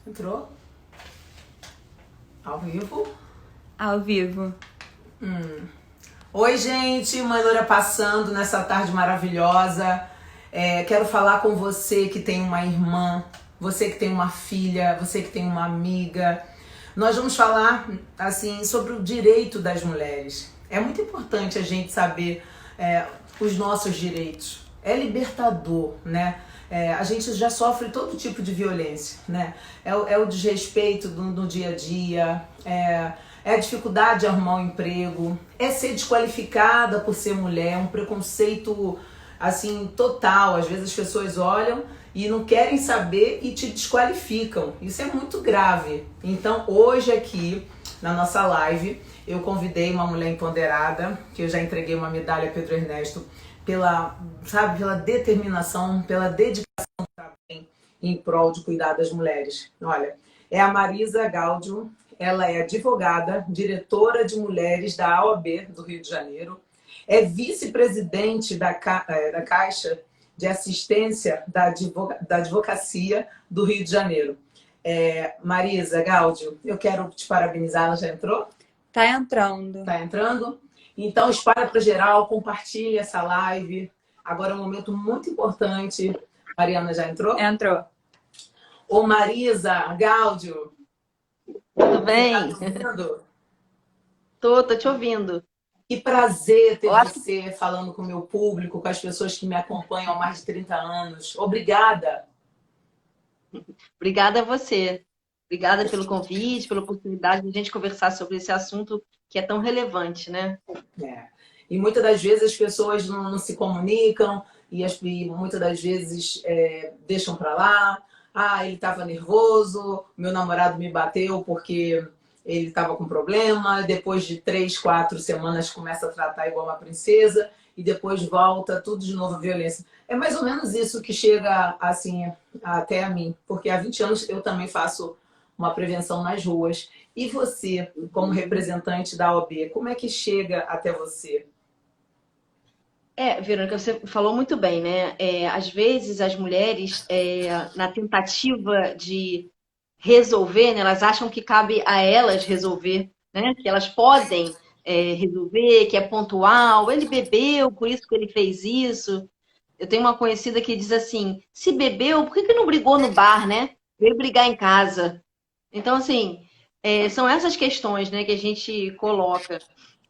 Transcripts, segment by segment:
Entrou? Ao vivo? Ao vivo. Oi, gente, Mãe Loura passando nessa tarde maravilhosa. Quero falar com você que tem uma irmã, você que tem uma filha, você que tem uma amiga. Nós vamos falar, assim, sobre o direito das mulheres. É muito importante a gente saber os nossos direitos. É libertador, né? A gente já sofre todo tipo de violência, né? É o desrespeito no dia a dia, é a dificuldade de arrumar um emprego, é ser desqualificada por ser mulher, um preconceito assim total. Às vezes as pessoas olham e não querem saber e te desqualificam. Isso é muito grave. Então hoje aqui na nossa live eu convidei uma mulher empoderada, que eu já entreguei uma medalha a Pedro Ernesto, pela determinação, pela dedicação em prol de cuidar das mulheres. Olha, é a Marisa Gáudio, ela é advogada, diretora de mulheres da AOAB do Rio de Janeiro, é vice-presidente da Caixa de Assistência da Advocacia do Rio de Janeiro. Marisa Gáudio, eu quero te parabenizar, ela já entrou? Tá entrando. Tá entrando? Então espalha para geral, compartilha essa live. Agora é um momento muito importante. Mariana já entrou? Entrou. Ô Marisa Gáudio, Tudo bem? você tá me ouvindo? Tô te ouvindo. Que prazer ter Olá. você falando com o meu público, com as pessoas que me acompanham há mais de 30 anos. Obrigada. Obrigada a você. Obrigada pelo convite, pela oportunidade de a gente conversar sobre esse assunto que é tão relevante, né? E muitas das vezes as pessoas não se comunicam e muitas das vezes deixam para lá. Ah, ele estava nervoso, meu namorado me bateu porque ele estava com problema. Depois de 3, 4 semanas começa a tratar igual uma princesa e depois volta tudo de novo a violência. É mais ou menos isso que chega assim até a mim, porque há 20 anos eu também faço uma prevenção nas ruas. E você, como representante da OAB, como é que chega até você? Verônica, você falou muito bem, né? Às vezes as mulheres, na tentativa de resolver, né, elas acham que cabe a elas resolver, né? Que elas podem resolver, que é pontual. Ele bebeu, por isso que ele fez isso. Eu tenho uma conhecida que diz assim: se bebeu, por que não brigou no bar, né? Veio brigar em casa. Então, assim, são essas questões, né, que a gente coloca.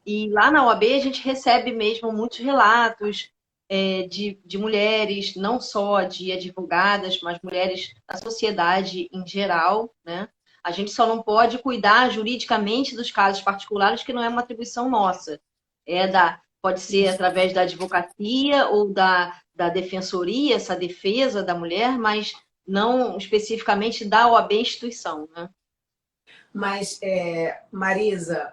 E lá na OAB a gente recebe mesmo muitos relatos de mulheres, não só de advogadas, mas mulheres da sociedade em geral, né? A gente só não pode cuidar juridicamente dos casos particulares, que não é uma atribuição nossa. Pode ser através da advocacia ou da defensoria, essa defesa da mulher, mas não especificamente da OAB instituição, né? Mas, Marisa,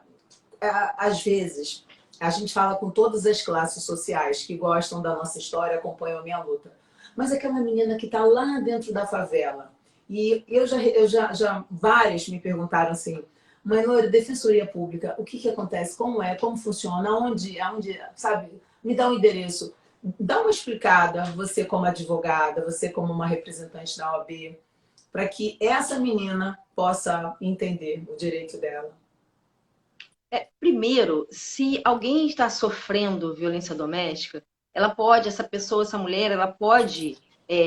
às vezes a gente fala com todas as classes sociais que gostam da nossa história, acompanham a minha luta. Mas aquela menina que está lá dentro da favela, e eu já várias me perguntaram assim: Mãe Loura, Defensoria Pública, o que acontece? Como funciona? Aonde, sabe? Me dá um endereço. Dá uma explicada, você como advogada, você como uma representante da OAB, para que essa menina possa entender o direito dela. Primeiro, se alguém está sofrendo violência doméstica, essa mulher, ela pode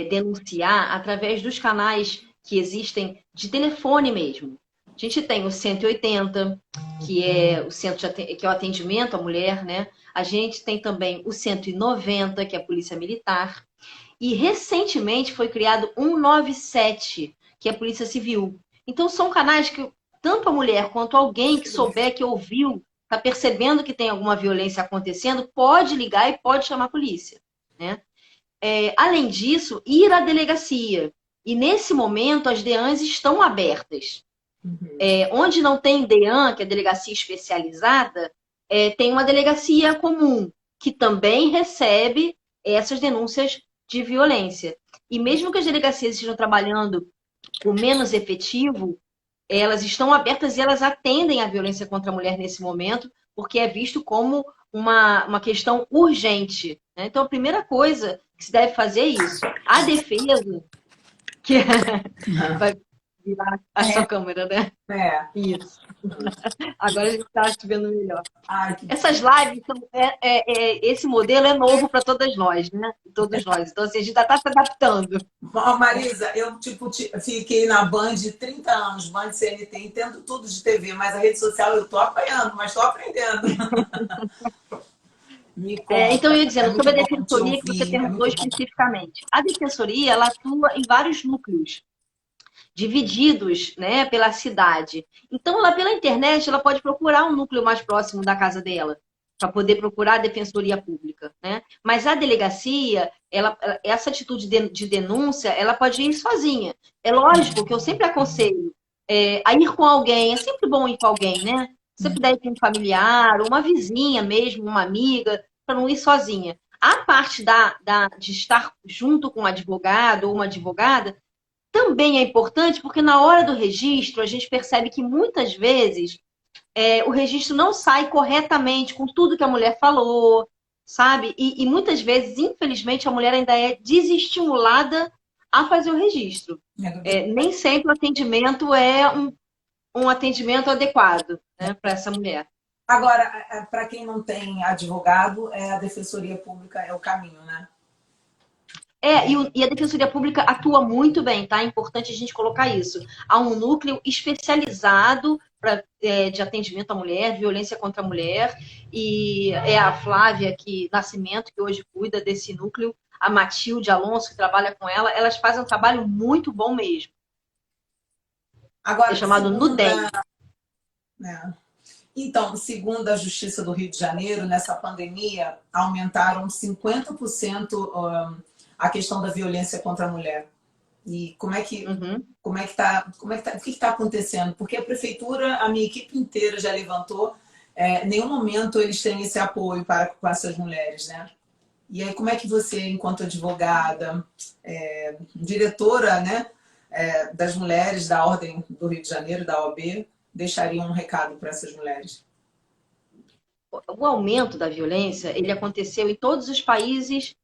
denunciar através dos canais que existem de telefone mesmo. A gente tem o 180, que é que é o atendimento à mulher, né? A gente tem também o 190, que é a Polícia Militar. E recentemente foi criado o 197, que é a Polícia Civil. Então são canais que tanto a mulher quanto alguém que souber, que ouviu, está percebendo que tem alguma violência acontecendo, pode ligar e pode chamar a polícia, né? Além disso, ir à delegacia. E nesse momento as DEANs estão abertas. Onde não tem DEAN, que é delegacia especializada, tem uma delegacia comum, que também recebe essas denúncias de violência. E mesmo que as delegacias estejam trabalhando com menos efetivo, elas estão abertas e elas atendem a violência contra a mulher nesse momento, porque é visto como uma questão urgente, né? Então, a primeira coisa que se deve fazer é isso. A defesa, que virar a sua câmera, né? É. Isso. Agora a gente está te vendo melhor. Ai, que... Essas lives, esse modelo é novo para todas nós, né? Todos nós. Então, assim, a gente ainda está se adaptando. Ó, Marisa, eu fiquei na Band 30 anos, Band CNT, entendo tudo de TV, mas a rede social eu tô apanhando, mas tô aprendendo. Me conta, Então, eu ia dizendo, sobre a muito bom te defensoria que você ouvir, é perguntou muito bom. especificamente. A defensoria, ela atua em vários núcleos, divididos, né, pela cidade. Então, ela, pela internet, ela pode procurar um núcleo mais próximo da casa dela, para poder procurar a defensoria pública, né? Mas a delegacia, essa atitude de denúncia, ela pode ir sozinha. É lógico que eu sempre aconselho a ir com alguém, é sempre bom ir com alguém, né? Se você puder ir com um familiar, uma vizinha mesmo, uma amiga, para não ir sozinha. A parte de estar junto com um advogado ou uma advogada também é importante, porque na hora do registro, a gente percebe que muitas vezes o registro não sai corretamente com tudo que a mulher falou, sabe? E muitas vezes, infelizmente, a mulher ainda é desestimulada a fazer o registro. Nem sempre o atendimento é um atendimento adequado, né, para essa mulher. Agora, para quem não tem advogado, a defensoria pública é o caminho, né? E a Defensoria Pública atua muito bem, tá? É importante a gente colocar isso. Há um núcleo especializado de atendimento à mulher, violência contra a mulher, e é a Flávia Nascimento, que hoje cuida desse núcleo, a Matilde Alonso, que trabalha com ela, elas fazem um trabalho muito bom mesmo. Agora, é chamado NUDEM. Então, segundo a Justiça do Rio de Janeiro, nessa pandemia, aumentaram 50% a questão da violência contra a mulher. E como é que o que está acontecendo? Porque a prefeitura, a minha equipe inteira já levantou, em nenhum momento eles têm esse apoio com essas mulheres, né? E aí, como é que você, enquanto advogada, diretora, né, das mulheres da Ordem do Rio de Janeiro, da OAB, deixaria um recado para essas mulheres? O aumento da violência, ele aconteceu em todos os países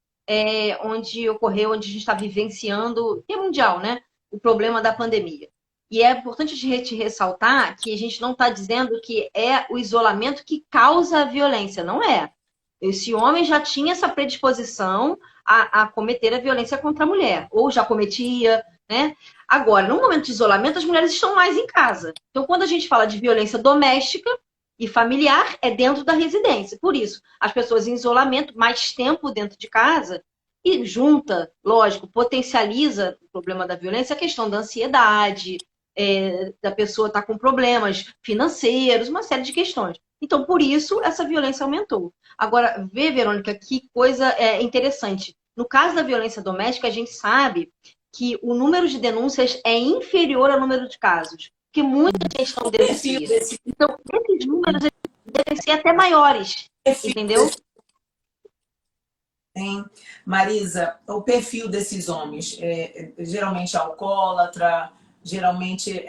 onde ocorreu, onde a gente está vivenciando, é mundial, né? O problema da pandemia. E é importante a gente ressaltar que a gente não está dizendo que é o isolamento que causa a violência, não é. Esse homem já tinha essa predisposição a cometer a violência contra a mulher, ou já cometia, né? Agora, no momento de isolamento, as mulheres estão mais em casa. Então, quando a gente fala de violência doméstica e familiar, é dentro da residência. Por isso, as pessoas em isolamento, mais tempo dentro de casa, e junta, lógico, potencializa o problema da violência, a questão da ansiedade, da pessoa estar com problemas financeiros, uma série de questões. Então, por isso, essa violência aumentou. Agora, vê, Verônica, que coisa interessante. No caso da violência doméstica, a gente sabe que o número de denúncias é inferior ao número de casos. Porque muita gente não denuncia. Então, esses números devem ser até maiores. Entendeu? Marisa, o perfil desses homens geralmente alcoólatra, geralmente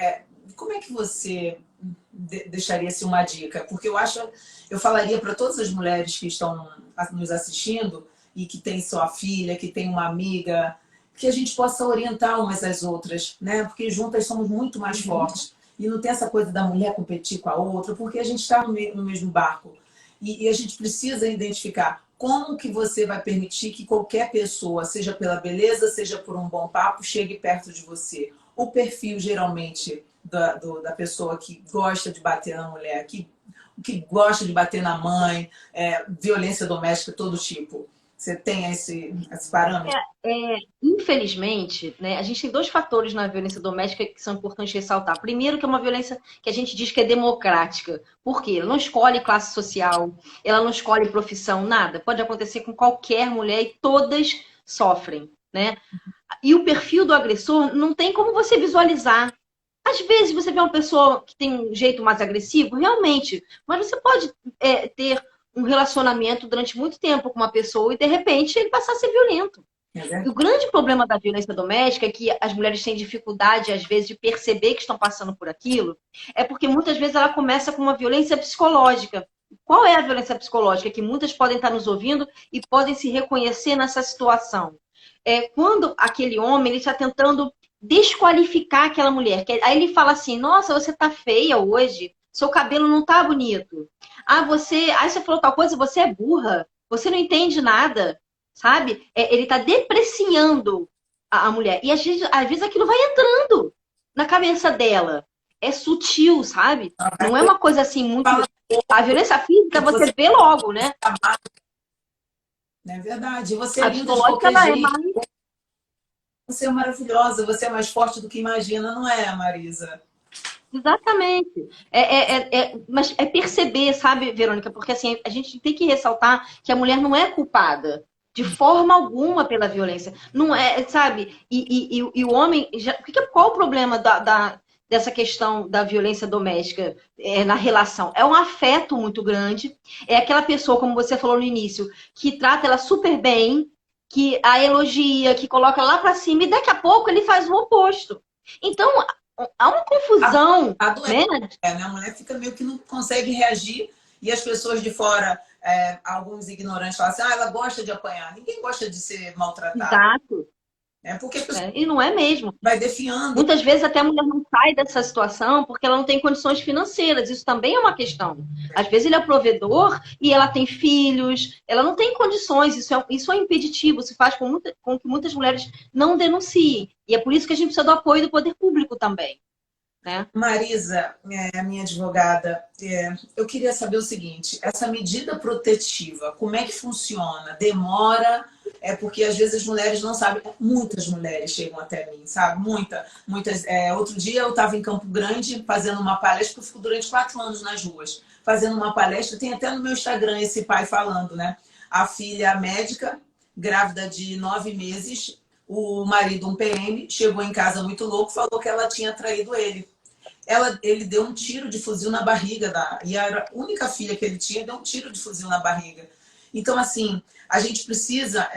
como é que você deixaria-se uma dica? Porque eu falaria para todas as mulheres que estão nos assistindo e que tem sua filha, que tem uma amiga, que a gente possa orientar umas às outras, né? Porque juntas somos muito mais fortes. E não tem essa coisa da mulher competir com a outra, porque a gente está no mesmo barco. E a gente precisa identificar como que você vai permitir que qualquer pessoa, seja pela beleza, seja por um bom papo, chegue perto de você. O perfil, geralmente, da pessoa que gosta de bater na mulher, que gosta de bater na mãe, violência doméstica, todo tipo. Você tem esse parâmetro? Infelizmente, né, a gente tem dois fatores na violência doméstica que são importantes ressaltar. Primeiro, que é uma violência que a gente diz que é democrática. Por quê? Ela não escolhe classe social, ela não escolhe profissão, nada. Pode acontecer com qualquer mulher e todas sofrem, né? E o perfil do agressor não tem como você visualizar. Às vezes você vê uma pessoa que tem um jeito mais agressivo, realmente, mas você pode ter um relacionamento durante muito tempo com uma pessoa e, de repente, ele passar a ser violento. E o grande problema da violência doméstica é que as mulheres têm dificuldade, às vezes, de perceber que estão passando por aquilo, é porque muitas vezes ela começa com uma violência psicológica. Qual é a violência psicológica? Que muitas podem estar nos ouvindo e podem se reconhecer nessa situação. Quando aquele homem está tentando desqualificar aquela mulher. Aí ele fala assim, nossa, você tá feia hoje, seu cabelo não tá bonito. Aí você falou tal coisa, você é burra, você não entende nada, sabe? Ele tá depreciando a mulher. E às vezes aquilo vai entrando na cabeça dela. É sutil, sabe? Não é uma coisa assim muito... A violência física você vê logo, né? Não é verdade. Você é A linda de psicológica, qualquer ela é jeito. mais... Você é maravilhosa. Você é mais forte do que imagina, não é, Marisa? Exatamente. Mas é perceber, sabe, Verônica? Porque assim, a gente tem que ressaltar que a mulher não é culpada de forma alguma pela violência. Não é, sabe? E o homem. Qual o problema dessa questão da violência doméstica na relação? É um afeto muito grande. É aquela pessoa, como você falou no início, que trata ela super bem, que a elogia, que coloca lá pra cima, e daqui a pouco ele faz o oposto. Então, há uma confusão, Adoece, né? né? A mulher fica meio que não consegue reagir e as pessoas de fora, alguns ignorantes, falam assim: ela gosta de apanhar. Ninguém gosta de ser maltratado. Exato. Né? Porque a pessoa E não é mesmo. vai defiando. Muitas vezes até a mulher não sai dessa situação porque ela não tem condições financeiras. Isso também é uma questão. Às vezes ele é provedor e ela tem filhos, ela não tem condições. Isso é impeditivo, isso faz com que muitas mulheres não denunciem. E é por isso que a gente precisa do apoio do poder público também. Né? Marisa, minha advogada, eu queria saber o seguinte: essa medida protetiva, como é que funciona? Demora? É porque às vezes as mulheres não sabem. Muitas mulheres chegam até mim, sabe? Muitas. Outro dia eu estava em Campo Grande fazendo uma palestra, porque eu fico durante 4 anos nas ruas, fazendo uma palestra. Tem até no meu Instagram esse pai falando, né? A filha médica, grávida de 9 meses, o marido, um PM, chegou em casa muito louco, falou que ela tinha traído ele. Ele deu um tiro de fuzil na barriga e a única filha que ele tinha deu um tiro de fuzil na barriga. Então, assim, a gente precisa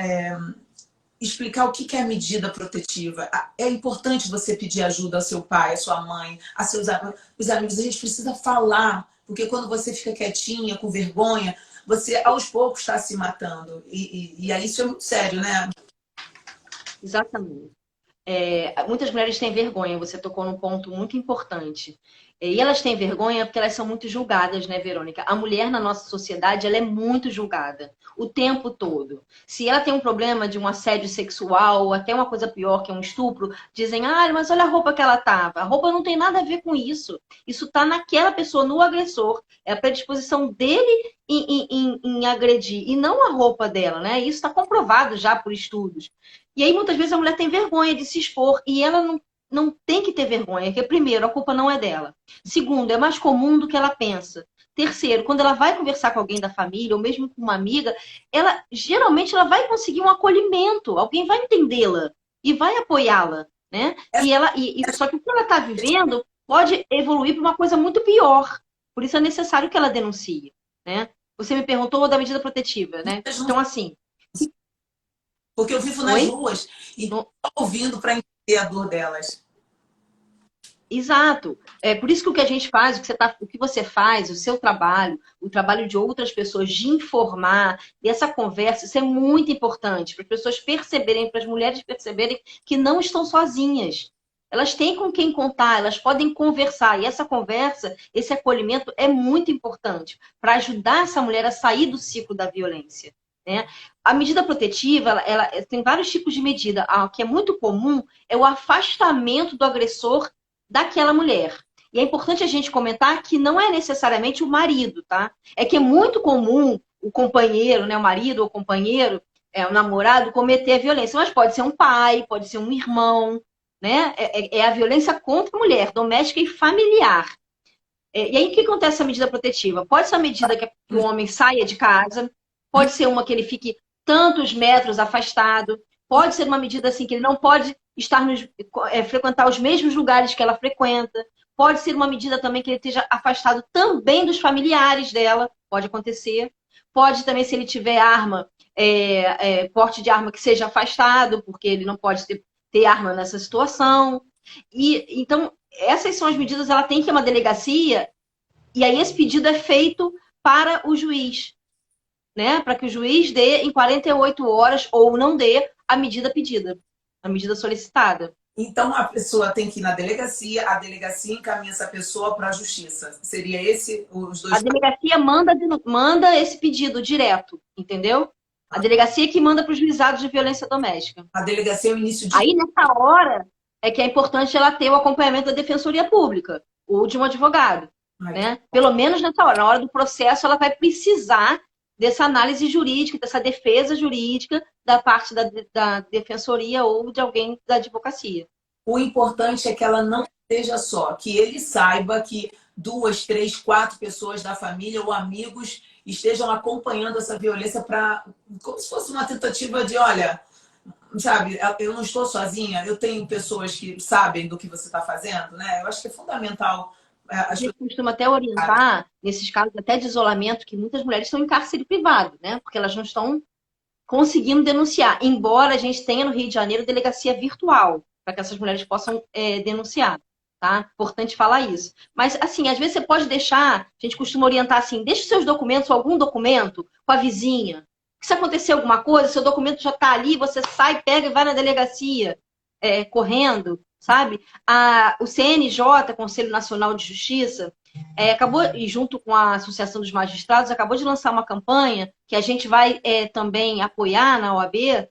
explicar o que é medida protetiva. É importante você pedir ajuda ao seu pai, à sua mãe, a seus os amigos. A gente precisa falar, porque quando você fica quietinha, com vergonha, você aos poucos está se matando. E aí isso é muito sério, né? Exatamente. Muitas mulheres têm vergonha, você tocou num ponto muito importante. E elas têm vergonha porque elas são muito julgadas, né, Verônica? A mulher na nossa sociedade, ela é muito julgada o tempo todo. Se ela tem um problema de um assédio sexual, ou até uma coisa pior, que é um estupro, dizem, mas olha a roupa que ela tava. A roupa não tem nada a ver com isso. Isso tá naquela pessoa, no agressor. É a predisposição dele em agredir, e não a roupa dela, né? Isso está comprovado já por estudos. E aí, muitas vezes, a mulher tem vergonha de se expor e ela não tem que ter vergonha, porque, primeiro, a culpa não é dela. Segundo, é mais comum do que ela pensa. Terceiro, quando ela vai conversar com alguém da família, ou mesmo com uma amiga, geralmente ela vai conseguir um acolhimento, alguém vai entendê-la e vai apoiá-la, né? Só que o que ela está vivendo pode evoluir para uma coisa muito pior. Por isso é necessário que ela denuncie, né? Você me perguntou da medida protetiva, né? Então, assim... Porque eu vivo nas ruas e estou ouvindo para entender a dor delas. Exato. É por isso que o que a gente faz, o que você faz, o seu trabalho, o trabalho de outras pessoas, de informar, dessa conversa, isso é muito importante para as pessoas perceberem, para as mulheres perceberem que não estão sozinhas. Elas têm com quem contar, elas podem conversar. E essa conversa, esse acolhimento é muito importante para ajudar essa mulher a sair do ciclo da violência. Né? A medida protetiva, ela tem vários tipos de medida. O que é muito comum é o afastamento do agressor daquela mulher. E é importante a gente comentar que não é necessariamente o marido, tá? É que é muito comum o companheiro, né, o marido ou o companheiro, o namorado, cometer a violência. Mas pode ser um pai, pode ser um irmão, né? É a violência contra a mulher, doméstica e familiar. E aí, o que acontece a medida protetiva? Pode ser a medida que o homem saia de casa, pode ser uma que ele fique tantos metros afastado, pode ser uma medida assim que ele não pode frequentar os mesmos lugares que ela frequenta, pode ser uma medida também que ele esteja afastado também dos familiares dela, pode acontecer. Pode também, se ele tiver arma, porte de arma que seja afastado, porque ele não pode ter arma nessa situação. Então, essas são as medidas, ela tem que ir a uma delegacia, e aí esse pedido é feito para o juiz. Né? Para que o juiz dê em 48 horas ou não dê a medida pedida, a medida solicitada. Então a pessoa tem que ir na delegacia, a delegacia encaminha essa pessoa para a justiça. Seria esse os A dois. delegacia manda esse pedido direto, entendeu? A delegacia que manda para os juizados de violência doméstica. A delegacia é o início de. Aí, nessa hora, é que é importante ela ter o acompanhamento da Defensoria Pública ou de um advogado, né? Pelo menos nessa hora. Na hora do processo, ela vai precisar dessa análise jurídica, dessa defesa jurídica da parte da Defensoria ou de alguém da advocacia. O importante é que ela não seja só, que ele saiba que 2, 3, 4 pessoas da família ou amigos estejam acompanhando essa violência para, como se fosse uma tentativa de, olha, sabe, eu não estou sozinha, eu tenho pessoas que sabem do que você está fazendo, né? Eu acho que é fundamental. A gente costuma até orientar, nesses casos até de isolamento, que muitas mulheres estão em cárcere privado, né? Porque elas não estão conseguindo denunciar, embora a gente tenha no Rio de Janeiro delegacia virtual, para que essas mulheres possam denunciar, tá? Importante falar isso. Mas, assim, às vezes você pode deixar, a gente costuma orientar assim, deixa os seus documentos, algum documento, com a vizinha. Se acontecer alguma coisa, seu documento já está ali, você sai, pega e vai na delegacia, correndo, sabe? O CNJ, Conselho Nacional de Justiça, acabou, e junto com a Associação dos Magistrados, acabou de lançar uma campanha que a gente vai também apoiar na OAB,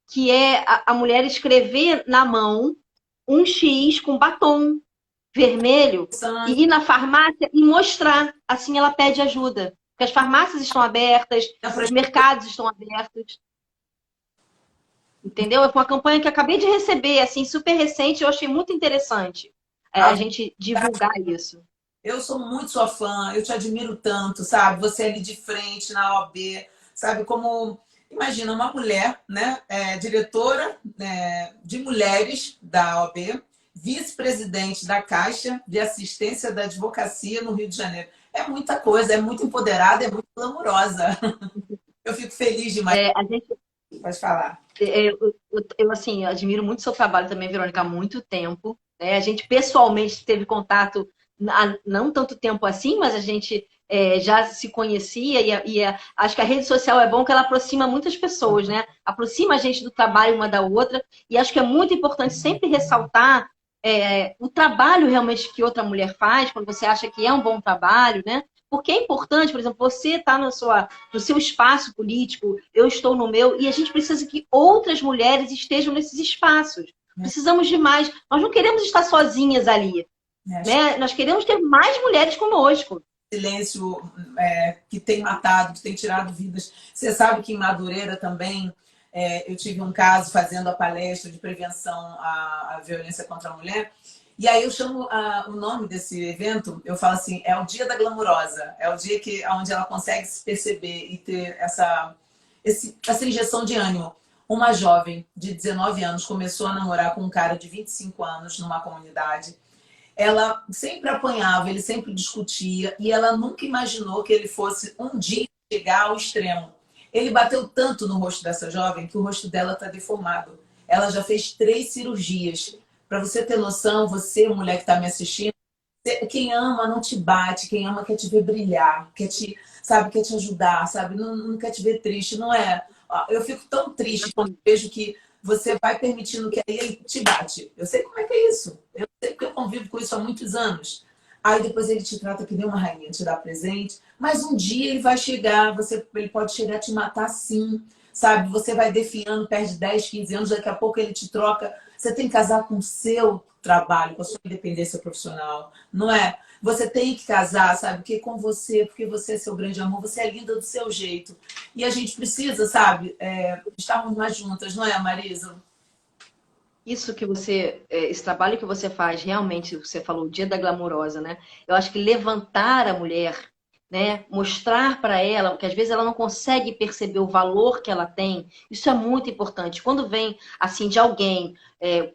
que é a mulher escrever na mão um X com batom vermelho e ir na farmácia e mostrar. Assim ela pede ajuda. Porque as farmácias estão abertas, os mercados estão abertos. Entendeu? É uma campanha que eu acabei de receber, assim, super recente, eu achei muito interessante a gente divulgar isso. Eu sou muito sua fã, eu te admiro tanto, sabe? Você ali de frente na OAB, sabe? Como, imagina, uma mulher, né? Diretora de mulheres da OAB, vice-presidente da Caixa de Assistência da Advocacia no Rio de Janeiro. É muita coisa, é muito empoderada, é muito glamurosa. Eu fico feliz demais. Pode falar. Eu, assim, admiro muito o seu trabalho também, Verônica, há muito tempo. Né? A gente pessoalmente teve contato há não tanto tempo assim, mas a gente já se conhecia e acho que a rede social é bom que ela aproxima muitas pessoas, né? Aproxima a gente do trabalho uma da outra e acho que é muito importante sempre ressaltar o trabalho realmente que outra mulher faz, quando você acha que é um bom trabalho, né? Porque é importante, por exemplo, você está no seu espaço político, eu estou no meu, e a gente precisa que outras mulheres estejam nesses espaços. Precisamos de mais. Nós não queremos estar sozinhas ali. Né? Nós queremos ter mais mulheres conosco. Silêncio que tem matado, que tem tirado vidas. Você sabe que em Madureira também eu tive um caso fazendo a palestra de prevenção à violência contra a mulher. E aí eu chamo o nome desse evento, eu falo assim, é o dia da glamurosa. É o dia onde ela consegue se perceber e ter essa injeção de ânimo. Uma jovem de 19 anos começou a namorar com um cara de 25 anos numa comunidade. Ela sempre apanhava, ele sempre discutia e ela nunca imaginou que ele fosse um dia chegar ao extremo. Ele bateu tanto no rosto dessa jovem que o rosto dela está deformado. Ela já fez 3 cirurgias. Para você ter noção, você, mulher que está me assistindo, quem ama não te bate, quem ama quer te ver brilhar, quer te ajudar, sabe? Não quer te ver triste, não é? Eu fico tão triste quando vejo que você vai permitindo que aí ele te bate. Eu sei como é que é isso. Eu sei porque eu convivo com isso há muitos anos. Aí depois ele te trata que nem uma rainha, te dá presente. Mas um dia ele vai chegar, ele pode chegar a te matar sim. Sabe? Você vai definhando, perde 10, 15 anos, daqui a pouco ele te troca. Você tem que casar com o seu trabalho, com a sua independência profissional. Não é? Você tem que casar, sabe? Porque com você, porque você é seu grande amor, você é linda do seu jeito. E a gente precisa, sabe? Estarmos mais juntas, não é, Marisa? Isso que esse trabalho que você faz, realmente, você falou, o dia da glamurosa, né? Eu acho que levantar a mulher, né? Mostrar para ela, que às vezes ela não consegue perceber o valor que ela tem, isso é muito importante. Quando vem, assim, de alguém,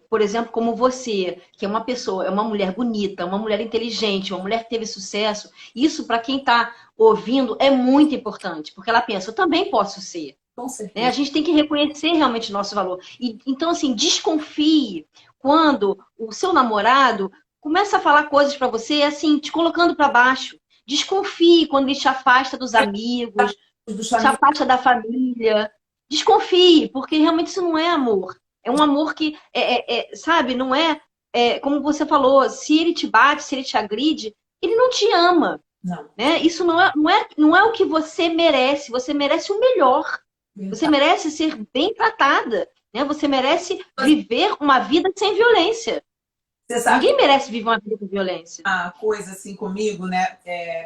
por exemplo, como você, que é uma pessoa, é uma mulher bonita, uma mulher inteligente, uma mulher que teve sucesso, isso para quem está ouvindo é muito importante, porque ela pensa, eu também posso ser. Com certeza. Né? A gente tem que reconhecer realmente o nosso valor. Então, assim, desconfie quando o seu namorado começa a falar coisas para você, assim, te colocando para baixo. Desconfie quando ele te afasta dos amigos, te afasta da família. Desconfie, porque realmente isso não é amor. É um amor que, sabe, não como você falou, se ele te bate, se ele te agride, ele não te ama. Não. Né? Isso não é o que você merece. Você merece o melhor. Você merece ser bem tratada. Né? Você merece viver uma vida sem violência. Você sabe, ninguém merece viver uma vida com violência. uma coisa assim comigo, né?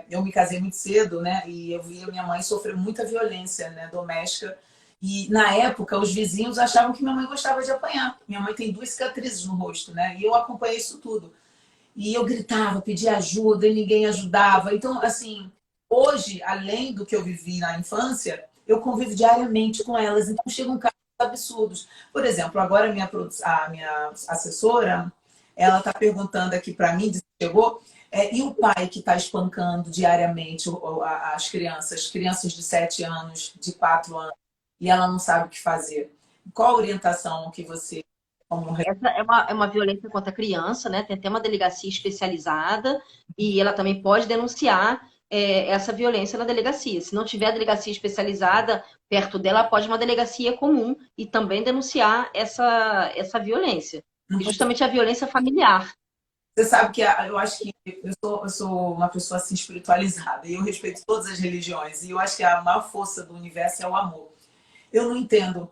Eu me casei muito cedo, né? E eu vi a minha mãe sofrer muita violência, né, doméstica. E na época os vizinhos achavam que minha mãe gostava de apanhar. Minha mãe tem 2 cicatrizes no rosto, né? E eu acompanhei isso tudo. E eu gritava, pedia ajuda e ninguém ajudava. Então, assim, hoje, além do que eu vivi na infância, eu convivo diariamente com elas. Então, chegam casos absurdos. Por exemplo, agora a minha assessora, ela está perguntando aqui para mim, se chegou, e o pai que está espancando diariamente as crianças de 7 anos, de 4 anos, e ela não sabe o que fazer. Qual a orientação que você... Essa é uma violência contra a criança, né? Tem até uma delegacia especializada e ela também pode denunciar essa violência na delegacia. Se não tiver delegacia especializada perto dela, pode uma delegacia comum e também denunciar essa violência. E justamente a violência familiar. Você sabe que eu acho que eu sou uma pessoa assim espiritualizada e eu respeito todas as religiões e eu acho que a maior força do universo é o amor. Eu não entendo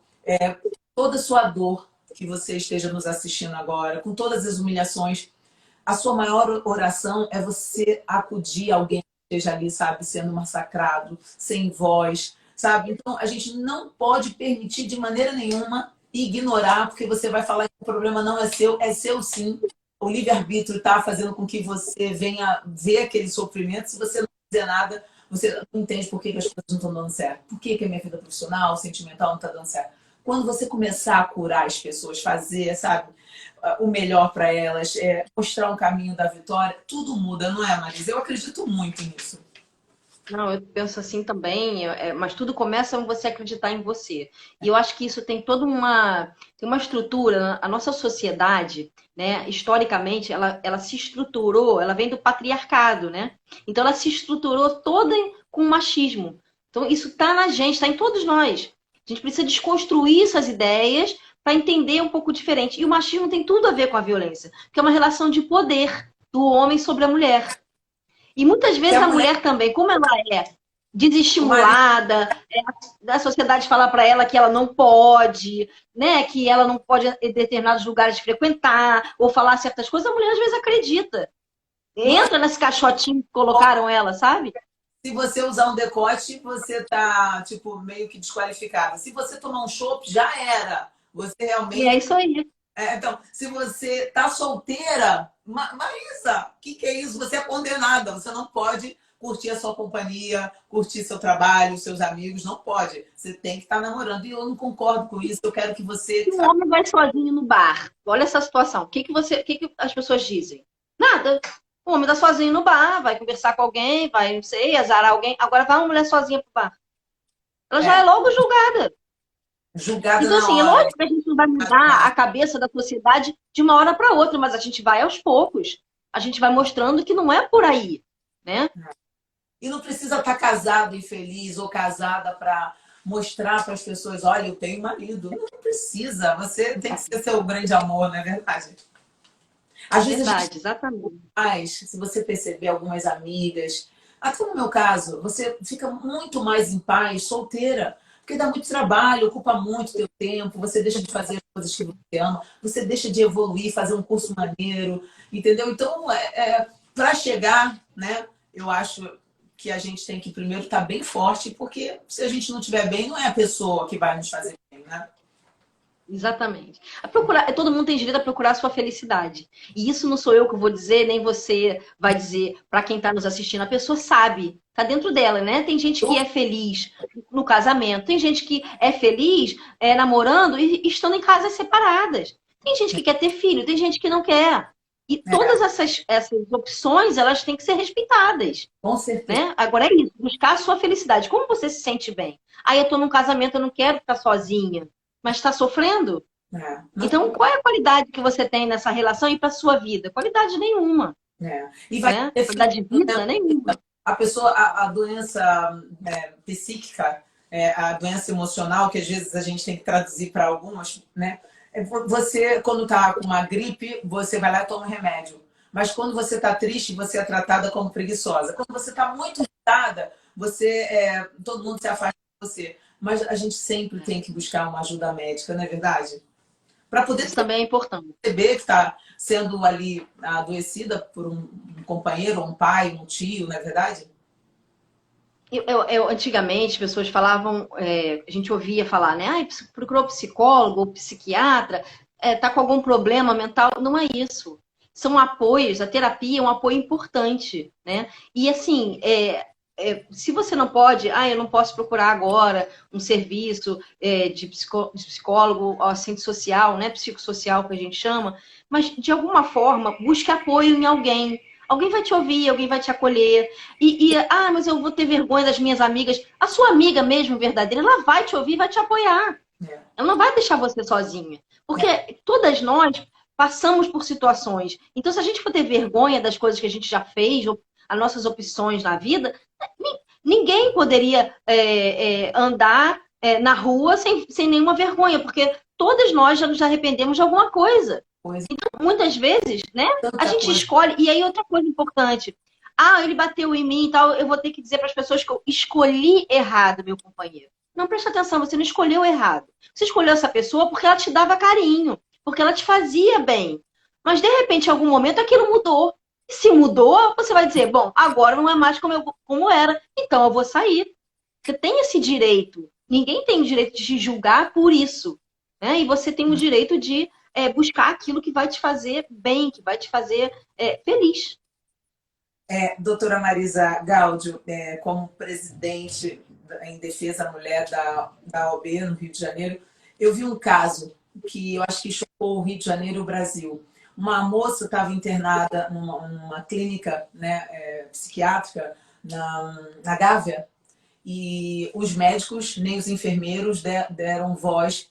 toda a sua dor que você esteja nos assistindo agora, com todas as humilhações, a sua maior oração é você acudir alguém que esteja ali, sabe, sendo massacrado, sem voz, sabe? Então, a gente não pode permitir de maneira nenhuma ignorar, porque você vai falar que o problema não é seu sim. O livre-arbítrio está fazendo com que você venha ver aquele sofrimento. Se você não fizer nada, você não entende por que as coisas não estão dando certo. Por que a minha vida profissional, sentimental não está dando certo. Quando você começar a curar as pessoas, fazer, sabe, o melhor para elas, mostrar um caminho da vitória, tudo muda, não é, Marisa? Eu acredito muito nisso. Não, eu penso assim também, mas tudo começa com você acreditar em você. E eu acho que isso tem tem uma estrutura. A nossa sociedade, né, historicamente, ela se estruturou, ela vem do patriarcado, né? Então ela se estruturou toda com machismo. Então isso está na gente, está em todos nós. A gente precisa desconstruir essas ideias para entender um pouco diferente. E o machismo tem tudo a ver com a violência, que é uma relação de poder do homem sobre a mulher. E muitas vezes a mulher também, como ela é desestimulada, a sociedade fala para ela que ela não pode, né, que ela não pode em determinados lugares frequentar, ou falar certas coisas, a mulher às vezes acredita. Entra nesse caixotinho que colocaram ela, sabe? Se você usar um decote, você tá, tipo, meio que desqualificada. Se você tomar um chopp, já era. Você realmente... E é isso aí. Então, se você tá solteira, Marisa, o que é isso? Você é condenada. Você não pode curtir a sua companhia, curtir seu trabalho, seus amigos. Não pode. Você tem que estar namorando. E eu não concordo com isso. Eu quero que você... Um homem vai sozinho no bar. Olha essa situação. O que as pessoas dizem? Nada. O homem tá sozinho no bar, vai conversar com alguém, vai, não sei, azarar alguém. Agora vai uma mulher sozinha pro bar. Ela já é logo julgada. Julgada então, assim, é lógico que a gente não vai mudar a cabeça da sociedade de uma hora para outra, mas a gente vai aos poucos. A gente vai mostrando que não é por aí, né? E não precisa estar casado e feliz ou casada para mostrar para as pessoas, olha, eu tenho marido. Não precisa. Você tem que ser seu grande amor, não é verdade? Às vezes Verdade, exatamente. Se você perceber algumas amigas, até no meu caso, você fica muito mais em paz, solteira, porque dá muito trabalho, ocupa muito teu tempo, você deixa de fazer as coisas que você ama, você deixa de evoluir, fazer um curso maneiro, entendeu? Então, para chegar, né, eu acho que a gente tem que primeiro estar bem forte, porque se a gente não estiver bem, não é a pessoa que vai nos fazer bem, né? Exatamente. Todo mundo tem direito a procurar a sua felicidade. E isso não sou eu que vou dizer, nem você vai dizer para quem está nos assistindo. A pessoa sabe, tá dentro dela, né? Tem gente que é feliz no casamento, tem gente que é feliz namorando e estando em casas separadas. Tem gente que quer ter filho, tem gente que não quer. E todas essas opções, elas têm que ser respeitadas. Com certeza. Né? Agora é isso, buscar a sua felicidade. Como você se sente bem? Aí eu tô num casamento, eu não quero ficar sozinha. Mas está sofrendo? Então, qual é a qualidade que você tem nessa relação e para sua vida? Qualidade nenhuma. E vai ter qualidade de vida nenhuma. A pessoa, a doença psíquica, a doença emocional, que às vezes a gente tem que traduzir para algumas, né? Você, quando tá com uma gripe, você vai lá e toma um remédio. Mas quando você tá triste, você é tratada como preguiçosa. Quando você tá muito irritada, todo mundo se afasta de você. Mas a gente sempre tem que buscar uma ajuda médica, não é verdade? Para poder Isso também é importante. perceber que está sendo ali adoecida por um companheiro, um pai, um tio, não é verdade? Antigamente, as pessoas falavam, a gente ouvia falar, né? Ah, procurou psicólogo ou psiquiatra, tá com algum problema mental. Não é isso. São apoios, a terapia é um apoio importante, né? E assim, se você não pode, eu não posso procurar agora um serviço de psicólogo, assistente social, né? Psicossocial que a gente chama, mas de alguma forma busque apoio em alguém. Alguém vai te ouvir, alguém vai te acolher. Mas eu vou ter vergonha das minhas amigas. A sua amiga mesmo, verdadeira, ela vai te ouvir, vai te apoiar. Ela não vai deixar você sozinha. Porque todas nós passamos por situações. Então, se a gente for ter vergonha das coisas que a gente já fez, ou as nossas opções na vida, ninguém poderia andar na rua sem nenhuma vergonha, porque todas nós já nos arrependemos de alguma coisa. Então, muitas vezes, né, a gente escolhe. E aí, outra coisa importante. Ele bateu em mim e tal, eu vou ter que dizer para as pessoas que eu escolhi errado, meu companheiro. Não, presta atenção, você não escolheu errado. Você escolheu essa pessoa porque ela te dava carinho, porque ela te fazia bem. Mas, de repente, em algum momento, aquilo mudou. E se mudou, você vai dizer, bom, agora não é mais como era, então eu vou sair. Você tem esse direito. Ninguém tem o direito de te julgar por isso. Né? E você tem o direito de buscar aquilo que vai te fazer bem, que vai te fazer feliz. Doutora Marisa Gáudio, como presidente em defesa da mulher da OAB no Rio de Janeiro, eu vi um caso que eu acho que chocou o Rio de Janeiro e o Brasil. Uma moça estava internada numa clínica, né, psiquiátrica na Gávea, e os médicos nem os enfermeiros deram voz,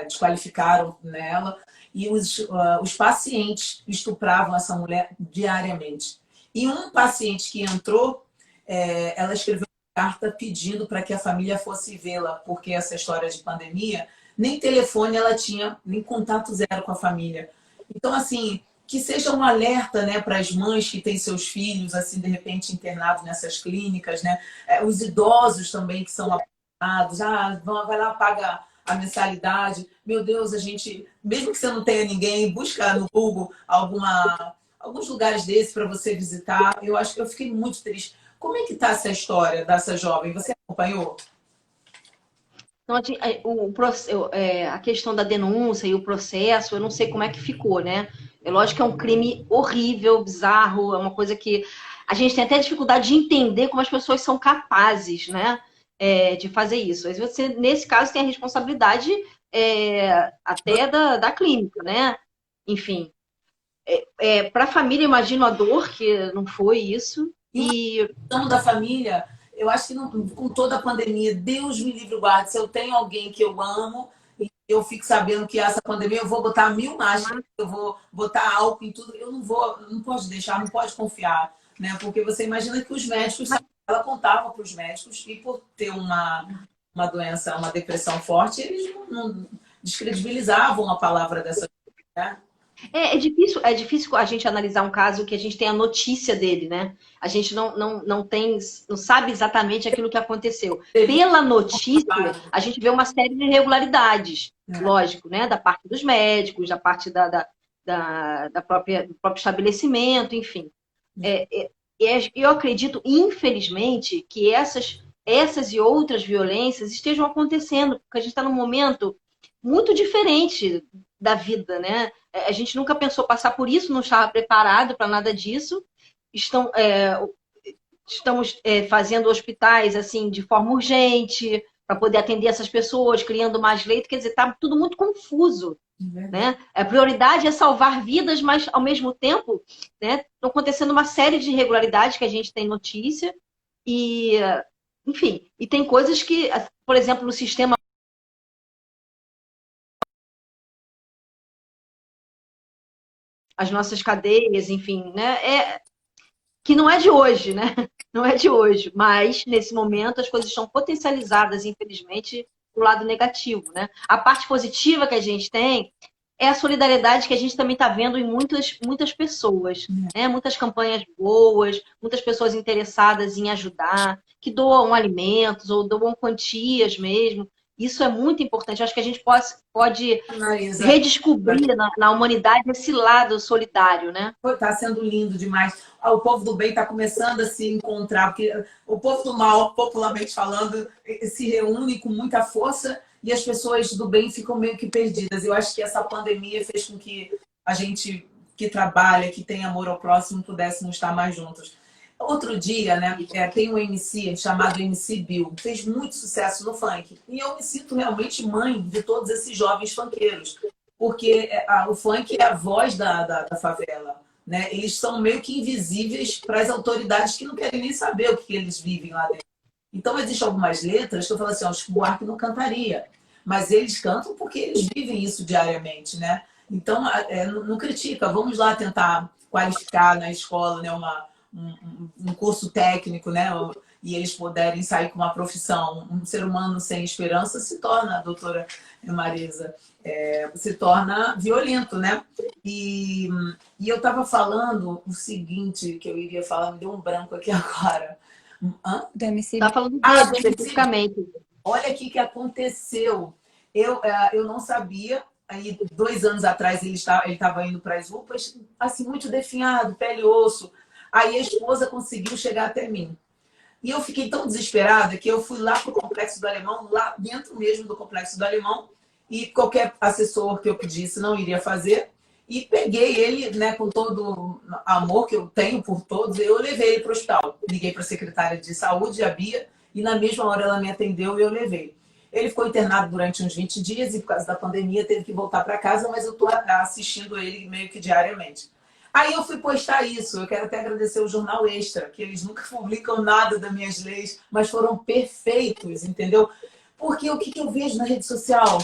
desqualificaram nela, e os pacientes estupravam essa mulher diariamente. E um paciente que entrou, ela escreveu uma carta pedindo para que a família fosse vê-la, porque essa história de pandemia, nem telefone ela tinha, nem contato zero com a família. Então, assim, que seja um alerta, né, para as mães que têm seus filhos, assim, de repente internados nessas clínicas, né? Os idosos também que são abandonados, vai lá, paga a mensalidade. Meu Deus, a gente, mesmo que você não tenha ninguém, busca no Google alguns lugares desses para você visitar. Eu acho que eu fiquei muito triste. Como é que tá essa história dessa jovem? Você acompanhou? Então, a questão da denúncia e o processo, eu não sei como é que ficou, né? É lógico que é um crime horrível, bizarro, é uma coisa que a gente tem até dificuldade de entender como as pessoas são capazes, né, de fazer isso. Mas você, nesse caso, tem a responsabilidade até da clínica, né? Enfim, para a família, imagino a dor que não foi isso. E da família, eu acho que com toda a pandemia, Deus me livre e guarde, se eu tenho alguém que eu amo, e eu fico sabendo que essa pandemia eu vou botar 1000 máscaras, eu vou botar álcool em tudo, eu não pode deixar, não pode confiar, né? Porque você imagina que os médicos, ela contava para os médicos, e por ter uma doença, uma depressão forte, eles não descredibilizavam a palavra dessa, né? É difícil a gente analisar um caso que a gente tem a notícia dele, né? A gente não sabe exatamente aquilo que aconteceu. Pela notícia, a gente vê uma série de irregularidades, lógico, né? Da parte dos médicos, da parte do próprio estabelecimento, enfim. Eu acredito, infelizmente, que essas e outras violências estejam acontecendo, porque a gente está num momento muito diferente da vida, né? A gente nunca pensou passar por isso, não estava preparado para nada disso. Estamos fazendo hospitais assim de forma urgente para poder atender essas pessoas, criando mais leito. Quer dizer, está tudo muito confuso, né? A prioridade é salvar vidas, mas ao mesmo tempo, né, estão acontecendo uma série de irregularidades que a gente tem notícia e, enfim, e tem coisas que, por exemplo, no sistema as nossas cadeias, enfim, né? Que não é de hoje, né? Não é de hoje, mas nesse momento as coisas estão potencializadas, infelizmente, pro lado negativo, né? A parte positiva que a gente tem é a solidariedade que a gente também está vendo em muitas pessoas, né? Muitas campanhas boas, muitas pessoas interessadas em ajudar, que doam alimentos ou doam quantias mesmo. Isso é muito importante. Eu acho que a gente pode Marisa, redescobrir na humanidade esse lado solidário, né? está sendo lindo demais. O povo do bem está começando a se encontrar, porque o povo do mal, popularmente falando, se reúne com muita força e as pessoas do bem ficam meio que perdidas. Eu acho que essa pandemia fez com que a gente que trabalha, que tem amor ao próximo, pudéssemos estar mais juntos. Outro dia, né, tem um MC chamado MC Bill, fez muito sucesso no funk. E eu me sinto realmente mãe de todos esses jovens funkeiros, porque o funk é a voz da favela. Né? Eles são meio que invisíveis para as autoridades que não querem nem saber o que eles vivem lá dentro. Então, existem algumas letras que eu falo assim, o Chico Buarque não cantaria. Mas eles cantam porque eles vivem isso diariamente, né? Então, não critica. Vamos lá tentar qualificar na escola, né, um curso técnico, né? E eles puderem sair com uma profissão. Um ser humano sem esperança se torna, doutora Marisa, se torna violento, né? E eu estava falando o seguinte, que eu iria falar, me deu um branco aqui agora. Do MC. Tá falando especificamente. Olha o que aconteceu. Eu não sabia. Aí, 2 anos atrás, ele estava indo para as UPAs, assim, muito definhado, pele e osso. Aí a esposa conseguiu chegar até mim. E eu fiquei tão desesperada que eu fui lá para o Complexo do Alemão, lá dentro mesmo do Complexo do Alemão, e qualquer assessor que eu pedisse não iria fazer. E peguei ele, né, com todo o amor que eu tenho por todos, eu levei ele para o hospital. Liguei para a secretária de saúde, a Bia, e na mesma hora ela me atendeu e eu levei. Ele ficou internado durante uns 20 dias e por causa da pandemia teve que voltar para casa, mas eu estou assistindo ele meio que diariamente. Aí eu fui postar isso, eu quero até agradecer o Jornal Extra, que eles nunca publicam nada das minhas leis, mas foram perfeitos, entendeu? Porque o que eu vejo na rede social?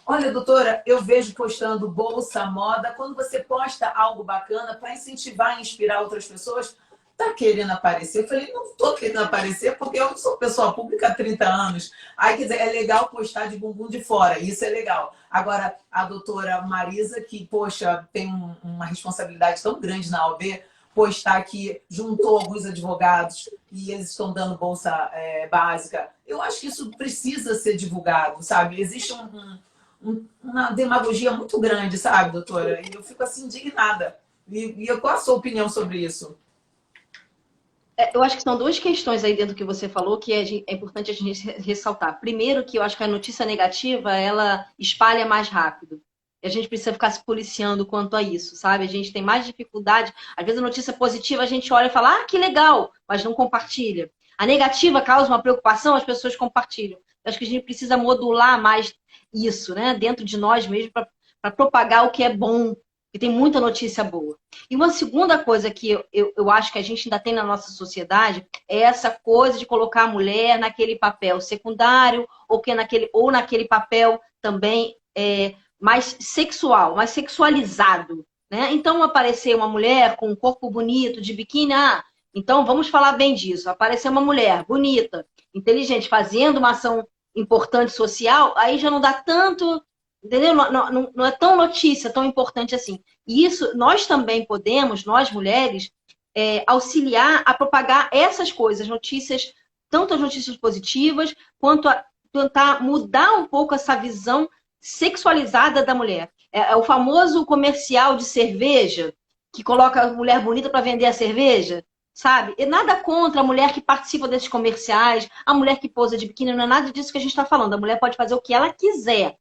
Olha, doutora, eu vejo postando bolsa, moda, quando você posta algo bacana para incentivar e inspirar outras pessoas, tá querendo aparecer? Eu falei, não estou querendo aparecer porque eu sou pessoa pública há 30 anos. Aí, quer dizer, é legal postar de bumbum de fora, isso é legal. Agora, a doutora Marisa, que, poxa, tem uma responsabilidade tão grande na OAB, postar que juntou alguns advogados e eles estão dando bolsa básica, eu acho que isso precisa ser divulgado, sabe? Existe uma demagogia muito grande, sabe, doutora? E eu fico assim indignada. E qual a sua opinião sobre isso? Eu acho que são 2 questões aí dentro do que você falou que é importante a gente ressaltar. Primeiro, que eu acho que a notícia negativa, ela espalha mais rápido. E a gente precisa ficar se policiando quanto a isso, sabe? A gente tem mais dificuldade. Às vezes a notícia positiva a gente olha e fala, ah, que legal, mas não compartilha. A negativa causa uma preocupação, as pessoas compartilham. Eu acho que a gente precisa modular mais isso, né? Dentro de nós mesmos, para propagar o que é bom. E tem muita notícia boa. E uma segunda coisa que eu acho que a gente ainda tem na nossa sociedade é essa coisa de colocar a mulher naquele papel secundário ou naquele papel também mais sexual, mais sexualizado. Né? Então, aparecer uma mulher com um corpo bonito, de biquíni, então vamos falar bem disso. Aparecer uma mulher bonita, inteligente, fazendo uma ação importante social, aí já não dá tanto... Entendeu? Não é tão notícia, tão importante assim. E isso, nós também podemos, nós mulheres, auxiliar a propagar essas coisas, notícias, tanto as notícias positivas, quanto a tentar mudar um pouco essa visão sexualizada da mulher. É o famoso comercial de cerveja, que coloca a mulher bonita para vender a cerveja, sabe? E nada contra a mulher que participa desses comerciais, a mulher que posa de biquíni, não é nada disso que a gente está falando. A mulher pode fazer o que ela quiser.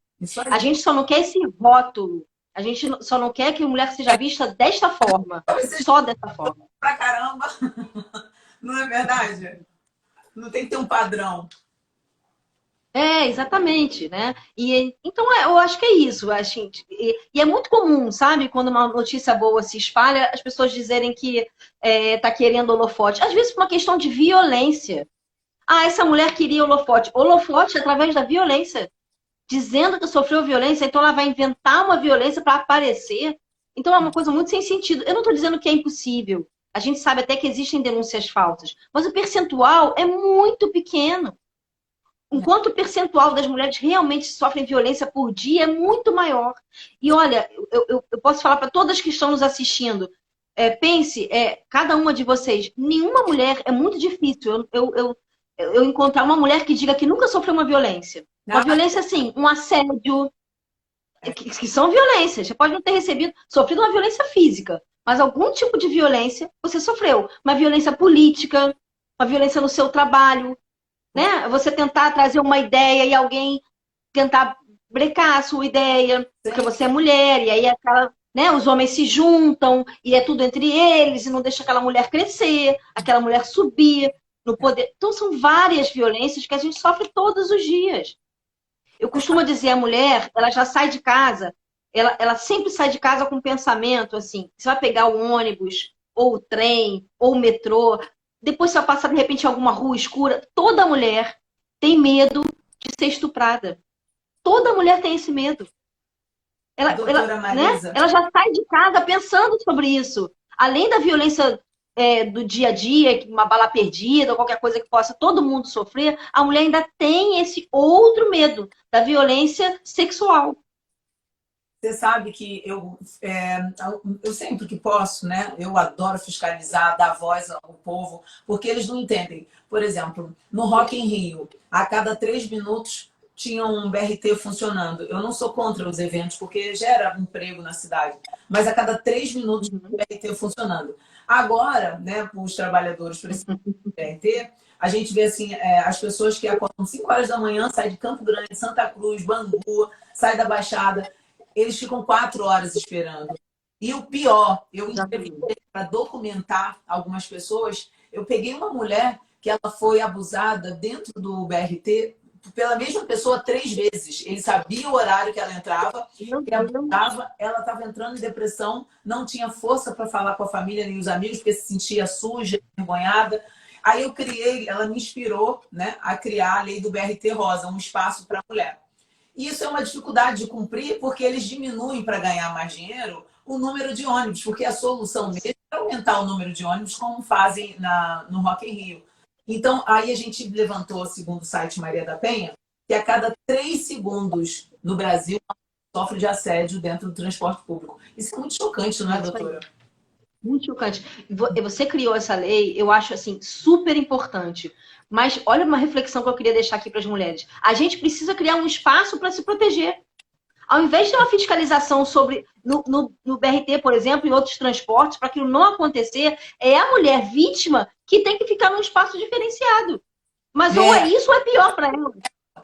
A gente só não quer esse rótulo. A gente só não quer que a mulher seja vista desta forma. Só dessa forma. Pra caramba. Não é verdade? Não tem que ter um padrão. Exatamente, né? Então, eu acho que é isso. E é muito comum, sabe? Quando uma notícia boa se espalha, as pessoas dizerem que tá querendo holofote. Às vezes por uma questão de violência. Essa mulher queria holofote. Holofote através da violência. Dizendo que sofreu violência, então ela vai inventar uma violência para aparecer. Então é uma coisa muito sem sentido. Eu não estou dizendo que é impossível. A gente sabe até que existem denúncias falsas. Mas o percentual é muito pequeno. enquanto o percentual das mulheres realmente sofrem violência por dia é muito maior. E olha, eu posso falar para todas que estão nos assistindo, pense, cada uma de vocês, nenhuma mulher, é muito difícil eu encontrar uma mulher que diga que nunca sofreu uma violência. Uma violência, assim, um assédio, que são violências. Você pode não ter sofrido uma violência física, mas algum tipo de violência você sofreu. Uma violência política, uma violência no seu trabalho, né? Você tentar trazer uma ideia e alguém tentar brecar a sua ideia, porque você é mulher, e aí né, os homens se juntam, e é tudo entre eles, e não deixa aquela mulher crescer, aquela mulher subir no poder. Então, são várias violências que a gente sofre todos os dias. Eu costumo dizer, a mulher, ela já sai de casa, ela sempre sai de casa com um pensamento assim, você vai pegar o ônibus, ou o trem, ou o metrô, depois você vai passar, de repente, em alguma rua escura, toda mulher tem medo de ser estuprada. Toda mulher tem esse medo. Ela já sai de casa pensando sobre isso. Além da violência do dia a dia, uma bala perdida, ou qualquer coisa que possa todo mundo sofrer, a mulher ainda tem esse outro medo da violência sexual. Você sabe que eu sempre que posso, né? Eu adoro fiscalizar, dar voz ao povo, porque eles não entendem. Por exemplo, no Rock in Rio, a cada 3 minutos tinha um BRT funcionando. Eu não sou contra os eventos, porque gera emprego na cidade. Mas a cada 3 minutos tinha um BRT funcionando. Agora, né, os trabalhadores precisam do BRT, a gente vê assim, as pessoas que acordam 5 horas da manhã, saem de Campo Grande, Santa Cruz, Bangu, saem da Baixada, eles ficam 4 horas esperando. E o pior, eu entrevistei para documentar algumas pessoas, eu peguei uma mulher que ela foi abusada dentro do BRT pela mesma pessoa 3 vezes. Ele sabia o horário que ela entrava, ela estava entrando em depressão, não tinha força para falar com a família nem os amigos, porque se sentia suja, envergonhada. Aí eu criei, ela me inspirou, né, a criar a lei do BRT Rosa, um espaço para a mulher. E isso é uma dificuldade de cumprir, porque eles diminuem para ganhar mais dinheiro o número de ônibus, porque a solução mesmo é aumentar o número de ônibus, como fazem no Rock in Rio. Então, aí a gente levantou, segundo o site Maria da Penha, que a cada 3 segundos no Brasil sofre de assédio dentro do transporte público. Isso é muito chocante, não é, doutora? Muito chocante. Você criou essa lei, eu acho assim, super importante. Mas olha uma reflexão que eu queria deixar aqui para as mulheres. A gente precisa criar um espaço para se proteger. Ao invés de uma fiscalização sobre no BRT, por exemplo, e outros transportes, para aquilo não acontecer, é a mulher vítima que tem que ficar num espaço diferenciado. Mas ou é isso ou é pior para ela.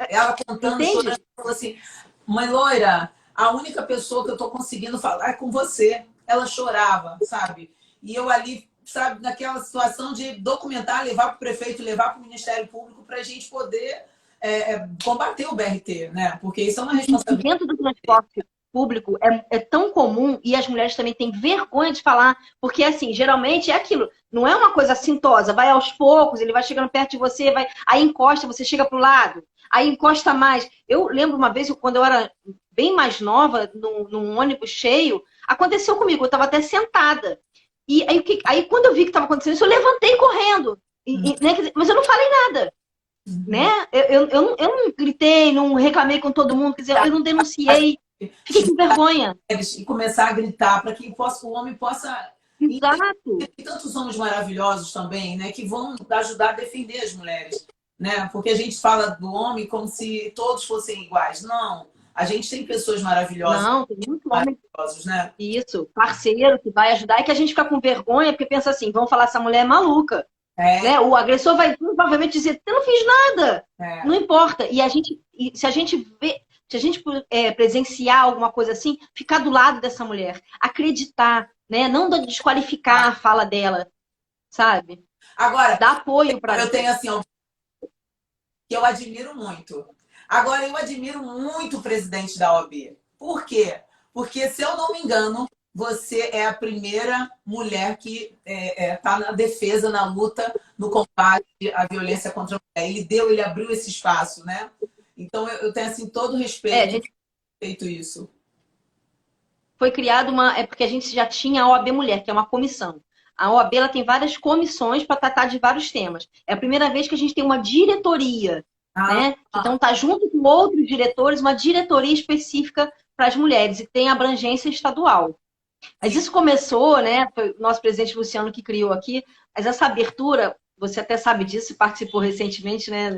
Ela contando, chorando, falou assim, mãe loira, a única pessoa que eu estou conseguindo falar é com você. Ela chorava, sabe? E eu ali, sabe, naquela situação de documentar, levar para o prefeito, levar para o Ministério Público para a gente poder combater o BRT, né? Porque isso é uma responsabilidade. Dentro do transporte público é tão comum, e as mulheres também têm vergonha de falar, porque assim, geralmente é aquilo, não é uma coisa assintosa, vai aos poucos, ele vai chegando perto de você, aí encosta, você chega pro lado, aí encosta mais. Eu lembro uma vez, quando eu era bem mais nova, num ônibus cheio, aconteceu comigo, eu estava até sentada. E aí quando eu vi que estava acontecendo isso, eu levantei correndo. Né, mas eu não falei nada. Né? Eu não gritei, não reclamei com todo mundo, quer dizer, eu não denunciei. Fiquei com vergonha. E começar a gritar para que o homem possa... Exato. E tantos homens maravilhosos também, né? Que vão ajudar a defender as mulheres. Né? Porque a gente fala do homem como se todos fossem iguais. Não. A gente tem pessoas maravilhosas. Não, tem muito homem. Né? Isso, parceiro que vai ajudar. E que a gente fica com vergonha porque pensa assim, vão falar essa mulher é maluca. Né? O agressor vai provavelmente dizer, eu não fiz nada. Não importa. E se a gente presenciar alguma coisa assim, ficar do lado dessa mulher, acreditar, né? Não desqualificar a fala dela, sabe? Agora, dá apoio para ela. Eu tenho assim, que eu admiro muito. Agora, eu admiro muito o presidente da OAB. Por quê? Porque, se eu não me engano, você é a primeira mulher que está na defesa, na luta, no combate à violência contra a mulher. Ele abriu esse espaço, né? Então, eu tenho, assim, todo o respeito por ter feito isso. Foi criada porque a gente já tinha a OAB Mulher, que é uma comissão. A OAB ela tem várias comissões para tratar de vários temas. É a primeira vez que a gente tem uma diretoria. né? Então está junto com outros diretores, uma diretoria específica para as mulheres, e tem abrangência estadual. Mas isso começou, né? Foi o nosso presidente Luciano que criou aqui, mas essa abertura, você até sabe disso, participou recentemente, né,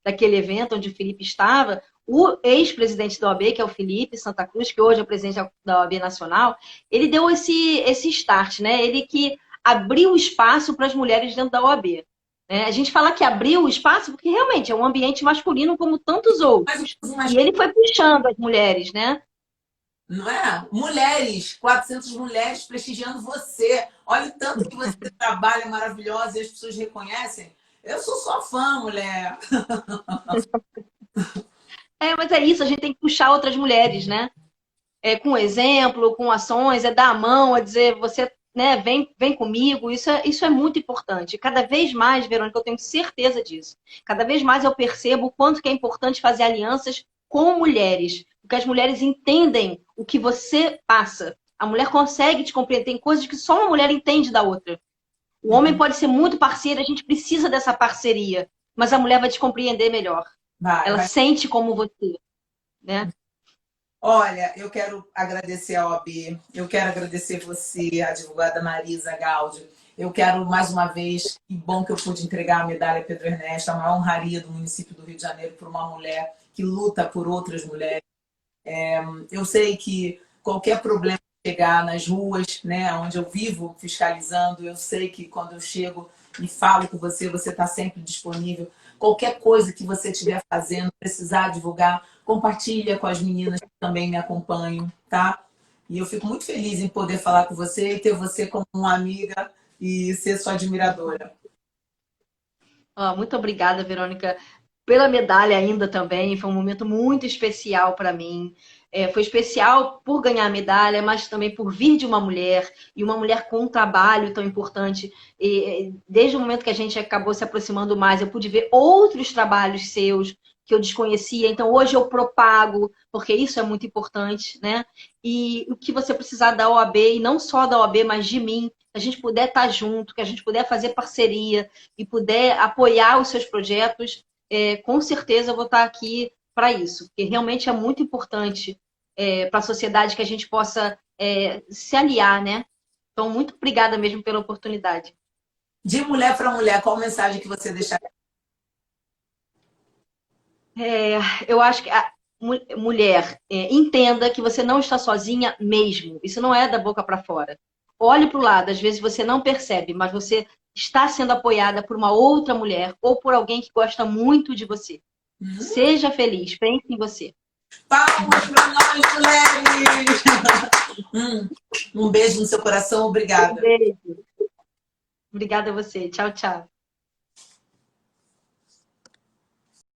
daquele evento onde o Felipe estava. O ex-presidente da OAB, que é o Felipe Santa Cruz, que hoje é o presidente da OAB Nacional, ele deu esse start, né? Ele que abriu espaço para as mulheres dentro da OAB. Né? A gente fala que abriu o espaço porque realmente é um ambiente masculino como tantos outros. E ele foi puxando as mulheres, né? Não é? Mulheres, 400 mulheres prestigiando você. Olha o tanto que você trabalha maravilhosa e as pessoas reconhecem. Eu sou sua fã, mulher. Mas é isso, a gente tem que puxar outras mulheres, né? Com exemplo, com ações, dar a mão, dizer, você, né, vem comigo, isso é muito importante. Cada vez mais, Verônica, eu tenho certeza disso. Cada vez mais eu percebo o quanto que é importante fazer alianças com mulheres, porque as mulheres entendem o que você passa. A mulher consegue te compreender, tem coisas que só uma mulher entende da outra. O homem pode ser muito parceiro, a gente precisa dessa parceria, mas a mulher vai te compreender melhor. Ela sente como você, né? Olha, eu quero agradecer a OAB, eu quero agradecer você, a advogada Marisa Gaudio. Eu quero, mais uma vez, que bom que eu pude entregar a medalha Pedro Ernesto, a maior honraria do município do Rio de Janeiro para uma mulher que luta por outras mulheres. Eu sei que qualquer problema que chegar nas ruas, né, onde eu vivo fiscalizando, eu sei que quando eu chego e falo com você, você está sempre disponível. Qualquer coisa que você estiver fazendo, precisar divulgar, compartilha com as meninas que também me acompanham, tá? E eu fico muito feliz em poder falar com você e ter você como uma amiga e ser sua admiradora. Muito obrigada, Verônica, pela medalha ainda também. Foi um momento muito especial para mim. Foi especial por ganhar a medalha, mas também por vir de uma mulher, e uma mulher com um trabalho tão importante. E desde o momento que a gente acabou se aproximando mais, eu pude ver outros trabalhos seus que eu desconhecia. Então, hoje eu propago, porque isso é muito importante, né? E o que você precisar da OAB, e não só da OAB, mas de mim, que a gente puder estar junto, que a gente puder fazer parceria e puder apoiar os seus projetos, com certeza eu vou estar aqui para isso, porque realmente é muito importante para a sociedade que a gente possa se aliar, né? Então, muito obrigada mesmo pela oportunidade. De mulher para mulher, qual mensagem que você deixaria? Eu acho que a mulher, entenda que você não está sozinha mesmo. Isso não é da boca para fora. Olhe para o lado, às vezes você não percebe, mas você está sendo apoiada por uma outra mulher ou por alguém que gosta muito de você. Seja feliz, pense em você. Palmas para nós, mulheres! Um beijo no seu coração, obrigada. Um beijo. Obrigada a você. Tchau, tchau.